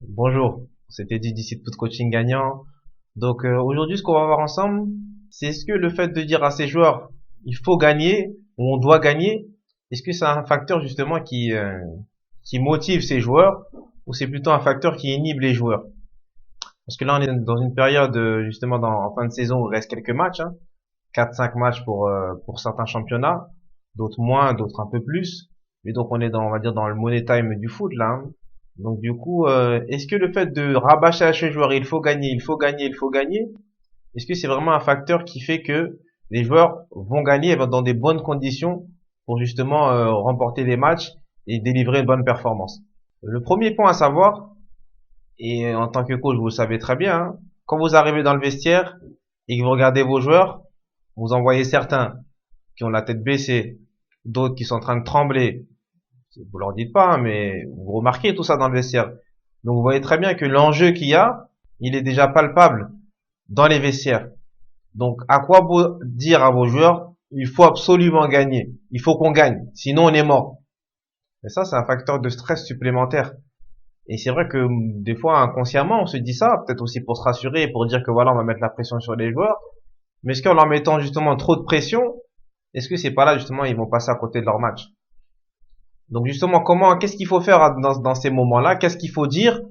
Bonjour, c'était d'ici de Foot Coaching Gagnant. Donc aujourd'hui, ce qu'on va voir ensemble, c'est est-ce que le fait de dire à ses joueurs, il faut gagner ou on doit gagner, est-ce que c'est un facteur justement qui motive ces joueurs ou c'est plutôt un facteur qui inhibe les joueurs? Parce que là, on est dans une période justement en fin de saison où il reste quelques matchs, hein, 4-5 matchs pour certains championnats, d'autres moins, d'autres un peu plus. Et donc on est on va dire dans le money time du foot là, hein. Donc du coup, est-ce que le fait de rabâcher à chaque joueur, il faut gagner, il faut gagner, il faut gagner, est-ce que c'est vraiment un facteur qui fait que les joueurs vont gagner et vont dans des bonnes conditions pour justement remporter les matchs et délivrer une bonne performance? Le premier point à savoir, et en tant que coach, vous le savez très bien, hein, quand vous arrivez dans le vestiaire et que vous regardez vos joueurs, vous en voyez certains qui ont la tête baissée, d'autres qui sont en train de trembler. Vous leur dites pas, hein, mais vous remarquez tout ça dans le vestiaire. Donc vous voyez très bien que l'enjeu qu'il y a, il est déjà palpable dans les vestiaires. Donc à quoi beau dire à vos joueurs, il faut absolument gagner, il faut qu'on gagne, sinon on est mort. Et ça, c'est un facteur de stress supplémentaire. Et c'est vrai que des fois, inconsciemment, on se dit ça, peut-être aussi pour se rassurer, pour dire que voilà, on va mettre la pression sur les joueurs. Mais est-ce qu'en leur mettant justement trop de pression, est-ce que c'est pas là justement ils vont passer à côté de leur match? Donc justement, qu'est-ce qu'il faut faire dans ces moments-là? Qu'est-ce qu'il faut dire?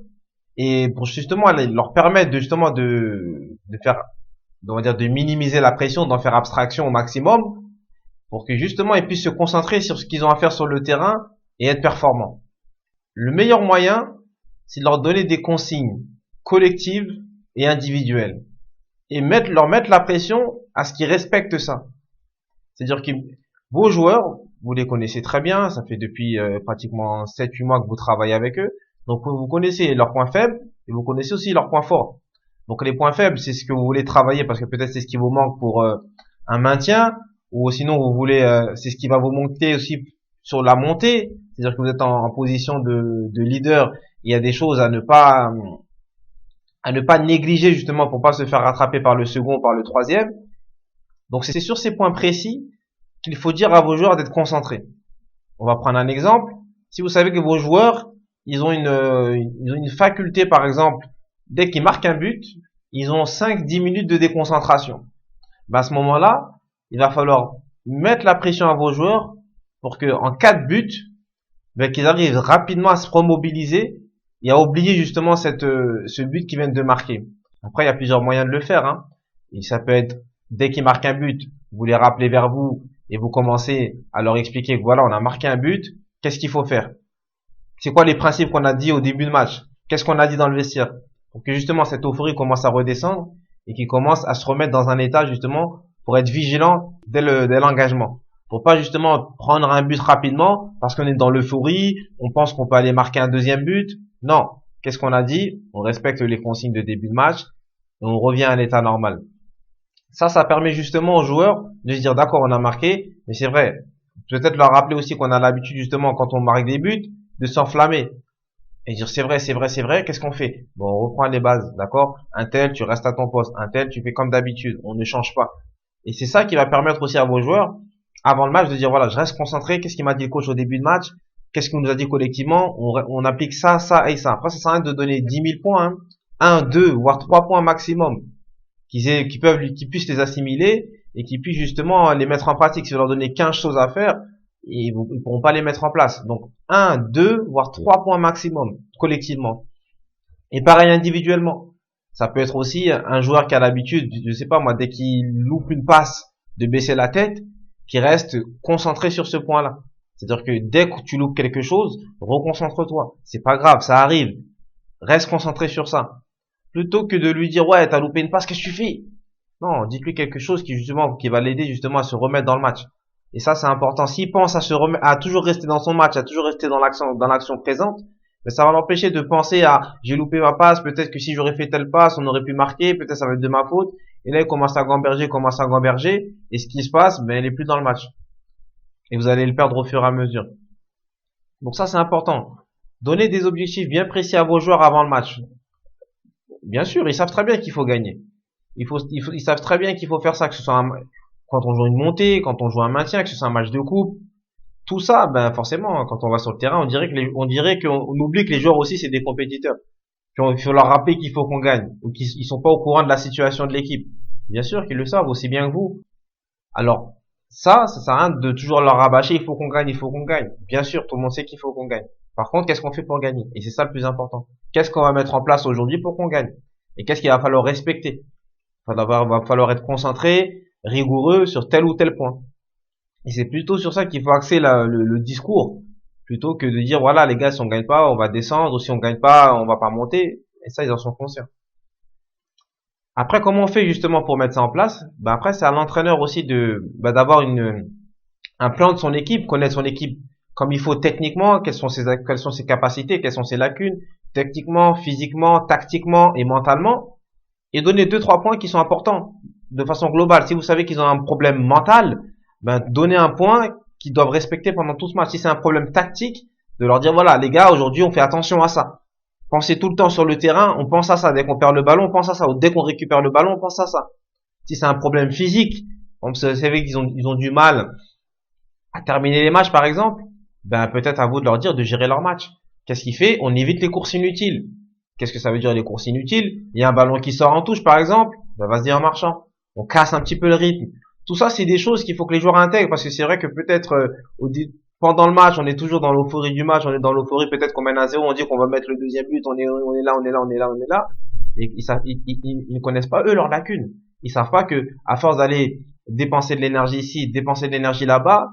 Et pour justement leur permettre de faire, on va dire, de minimiser la pression, d'en faire abstraction au maximum, pour que justement ils puissent se concentrer sur ce qu'ils ont à faire sur le terrain et être performants. Le meilleur moyen, c'est de leur donner des consignes collectives et individuelles. Et leur mettre la pression à ce qu'ils respectent ça. C'est-à-dire que vos joueurs, vous les connaissez très bien, ça fait depuis pratiquement 7-8 mois que vous travaillez avec eux. Donc vous connaissez leurs points faibles et vous connaissez aussi leurs points forts. Donc les points faibles, c'est ce que vous voulez travailler parce que peut-être c'est ce qui vous manque pour un maintien, ou sinon vous voulez c'est ce qui va vous manquer aussi sur la montée. C'est-à-dire que vous êtes en position de leader, il y a des choses à ne pas négliger justement pour pas se faire rattraper par le second, par le troisième. Donc c'est sur ces points précis qu'il faut dire à vos joueurs d'être concentrés. On va prendre un exemple. Si vous savez que vos joueurs, ils ont une faculté, par exemple, dès qu'ils marquent un but, ils ont 5-10 minutes de déconcentration. Ben à ce moment-là, il va falloir mettre la pression à vos joueurs pour que en cas de but, ben, qu'ils arrivent rapidement à se remobiliser et à oublier justement ce but qu'ils viennent de marquer. Après, il y a plusieurs moyens de le faire, hein. Et ça peut être, dès qu'ils marquent un but, vous les rappelez vers vous et vous commencez à leur expliquer que voilà, on a marqué un but, qu'est-ce qu'il faut faire? C'est quoi les principes qu'on a dit au début de match? Qu'est-ce qu'on a dit dans le vestiaire? Pour que justement cette euphorie commence à redescendre et qu'ils commencent à se remettre dans un état justement pour être vigilant dès l'engagement. Pour pas justement prendre un but rapidement parce qu'on est dans l'euphorie, on pense qu'on peut aller marquer un deuxième but. Non. Qu'est-ce qu'on a dit? On respecte les consignes de début de match et on revient à l'état normal. Ça permet justement aux joueurs de se dire d'accord, on a marqué, mais c'est vrai. Peut-être leur rappeler aussi qu'on a l'habitude justement quand on marque des buts de s'enflammer et dire c'est vrai, c'est vrai, c'est vrai. Qu'est-ce qu'on fait? Bon, on reprend les bases, d'accord? Un tel, tu restes à ton poste. Un tel, tu fais comme d'habitude. On ne change pas. Et c'est ça qui va permettre aussi à vos joueurs avant le match de dire voilà, je reste concentré. Qu'est-ce qu'il m'a dit le coach au début de match? Qu'est-ce qu'il nous a dit collectivement? On applique ça, ça et ça. Après, ça sert à rien de donner 10 000 points, hein. 1, 2, voire 3 points maximum qui puissent les assimiler et qui puissent justement les mettre en pratique. Si vous leur donnez 15 choses à faire, ils pourront pas les mettre en place. Donc 1, 2, voire 3 points maximum collectivement. Et pareil individuellement. Ça peut être aussi un joueur qui a l'habitude, je sais pas moi, dès qu'il loupe une passe, de baisser la tête, qui reste concentré sur ce point-là. C'est-à-dire que dès que tu loupes quelque chose, reconcentre-toi. C'est pas grave, ça arrive. Reste concentré sur ça. Plutôt que de lui dire ouais, t'as loupé une passe, qu'est-ce que tu fais? Non, dites-lui quelque chose qui va l'aider justement à se remettre dans le match. Et ça, c'est important. S'il pense à toujours rester dans son match, à toujours rester dans l'action présente, mais ça va l'empêcher de penser à j'ai loupé ma passe, peut-être que si j'aurais fait telle passe, on aurait pu marquer, peut-être ça va être de ma faute. Et là, il commence à gamberger, et ce qui se passe, ben, il est plus dans le match. Et vous allez le perdre au fur et à mesure. Donc ça, c'est important. Donnez des objectifs bien précis à vos joueurs avant le match. Bien sûr, ils savent très bien qu'il faut gagner. Ils savent très bien qu'il faut faire ça, que ce soit quand on joue une montée, quand on joue un maintien, que ce soit un match de coupe. Tout ça, ben forcément, quand on va sur le terrain, on dirait qu'on oublie que les joueurs aussi c'est des compétiteurs. Puis il faut leur rappeler qu'il faut qu'on gagne, ou qu'ils sont pas au courant de la situation de l'équipe. Bien sûr qu'ils le savent aussi bien que vous. Alors, ça sert à rien de toujours leur rabâcher, il faut qu'on gagne, il faut qu'on gagne. Bien sûr, tout le monde sait qu'il faut qu'on gagne. Par contre, qu'est-ce qu'on fait pour gagner? Et c'est ça le plus important. Qu'est-ce qu'on va mettre en place aujourd'hui pour qu'on gagne? Et qu'est-ce qu'il va falloir respecter? Va falloir être concentré, rigoureux sur tel ou tel point. Et c'est plutôt sur ça qu'il faut axer le discours, plutôt que de dire voilà les gars, si on gagne pas, on va descendre, ou si on gagne pas, on va pas monter. Et ça, ils en sont conscients. Après, comment on fait justement pour mettre ça en place? Après, c'est à l'entraîneur aussi d'avoir un plan de son équipe, connaître son équipe comme il faut techniquement, quelles sont ses capacités, quelles sont ses lacunes, techniquement, physiquement, tactiquement et mentalement, et donner deux, trois points qui sont importants de façon globale. Si vous savez qu'ils ont un problème mental, donnez un point qu'ils doivent respecter pendant tout ce match. Si c'est un problème tactique, de leur dire voilà les gars, aujourd'hui on fait attention à ça. Pensez tout le temps sur le terrain, on pense à ça. Dès qu'on perd le ballon, on pense à ça. Ou dès qu'on récupère le ballon, on pense à ça. Si c'est un problème physique, vous savez qu'ils ont du mal à terminer les matchs par exemple, peut-être à vous de leur dire de gérer leur match. Qu'est-ce qu'il fait? On évite les courses inutiles. Qu'est-ce que ça veut dire les courses inutiles? Il y a un ballon qui sort en touche par exemple, vas-y en marchant. On casse un petit peu le rythme. Tout ça, c'est des choses qu'il faut que les joueurs intègrent, parce que c'est vrai que peut-être pendant le match, on est toujours dans l'euphorie du match, on est dans l'euphorie, peut-être qu'on mène à 0, on dit qu'on va mettre le deuxième but, on est là, et ils ne connaissent pas eux leurs lacunes. Ils savent pas que à force d'aller dépenser de l'énergie ici, dépenser de l'énergie là-bas,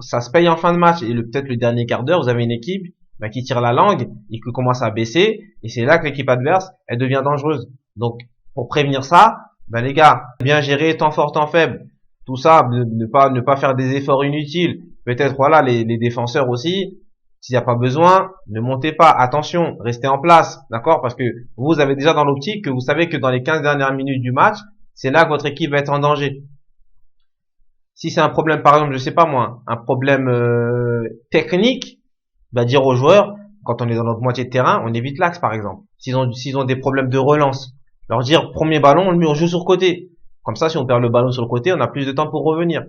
ça se paye en fin de match. Et peut-être le dernier quart d'heure, vous avez une équipe qui tire la langue et qui commence à baisser, et c'est là que l'équipe adverse, elle devient dangereuse. Donc, pour prévenir ça, les gars, bien gérer temps fort, temps faible. Tout ça, ne pas faire des efforts inutiles. Peut-être, voilà, les défenseurs aussi. S'il n'y a pas besoin, ne montez pas. Attention, restez en place. D'accord? Parce que vous avez déjà dans l'optique que vous savez que dans les 15 dernières minutes du match, c'est là que votre équipe va être en danger. Si c'est un problème, par exemple, je sais pas moi, un problème technique, dire aux joueurs, quand on est dans notre moitié de terrain, on évite l'axe, par exemple. S'ils ont des problèmes de relance, leur dire premier ballon, on joue sur le côté. Comme ça, si on perd le ballon sur le côté, on a plus de temps pour revenir.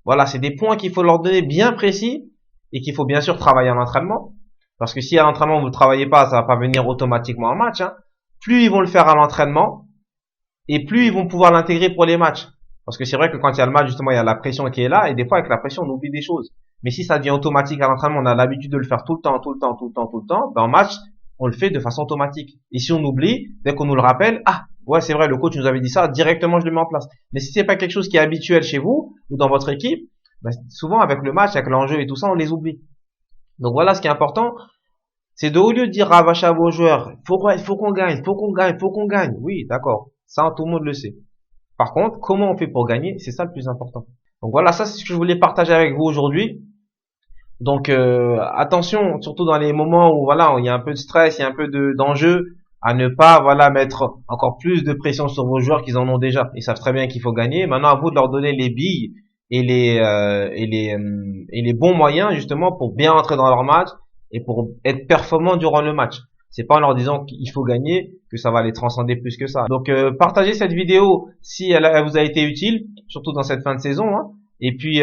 Voilà, c'est des points qu'il faut leur donner bien précis et qu'il faut bien sûr travailler à l'entraînement. Parce que si à l'entraînement vous ne travaillez pas, ça va pas venir automatiquement en match. Plus ils vont le faire à l'entraînement et plus ils vont pouvoir l'intégrer pour les matchs. Parce que c'est vrai que quand il y a le match, justement, il y a la pression qui est là et des fois avec la pression, on oublie des choses. Mais si ça devient automatique à l'entraînement, on a l'habitude de le faire tout le temps, en match, on le fait de façon automatique. Et si on oublie, dès qu'on nous le rappelle, ouais, c'est vrai, le coach nous avait dit ça, directement je le mets en place. Mais si c'est pas quelque chose qui est habituel chez vous ou dans votre équipe, souvent avec le match, avec l'enjeu et tout ça, on les oublie. Donc voilà, ce qui est important, c'est au lieu de dire rabâcher à vos joueurs, faut qu'on gagne. Oui, d'accord. Ça, tout le monde le sait. Par contre, comment on fait pour gagner, c'est ça le plus important. Donc voilà, ça c'est ce que je voulais partager avec vous aujourd'hui. Donc attention, surtout dans les moments où voilà, il y a un peu de stress, il y a un peu d'enjeu, à ne pas mettre encore plus de pression sur vos joueurs qu'ils en ont déjà. Ils savent très bien qu'il faut gagner. Maintenant, à vous de leur donner les billes et les bons moyens justement pour bien entrer dans leur match et pour être performant durant le match. C'est pas en leur disant qu'il faut gagner que ça va les transcender plus que ça. Donc partagez cette vidéo si elle vous a été utile, surtout dans cette fin de saison. Et puis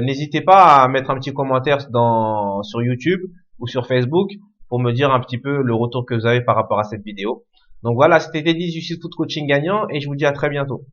n'hésitez pas à mettre un petit commentaire sur YouTube ou sur Facebook pour me dire un petit peu le retour que vous avez par rapport à cette vidéo. Donc voilà, c'était Teddy du site Foot Coaching Gagnant et je vous dis à très bientôt.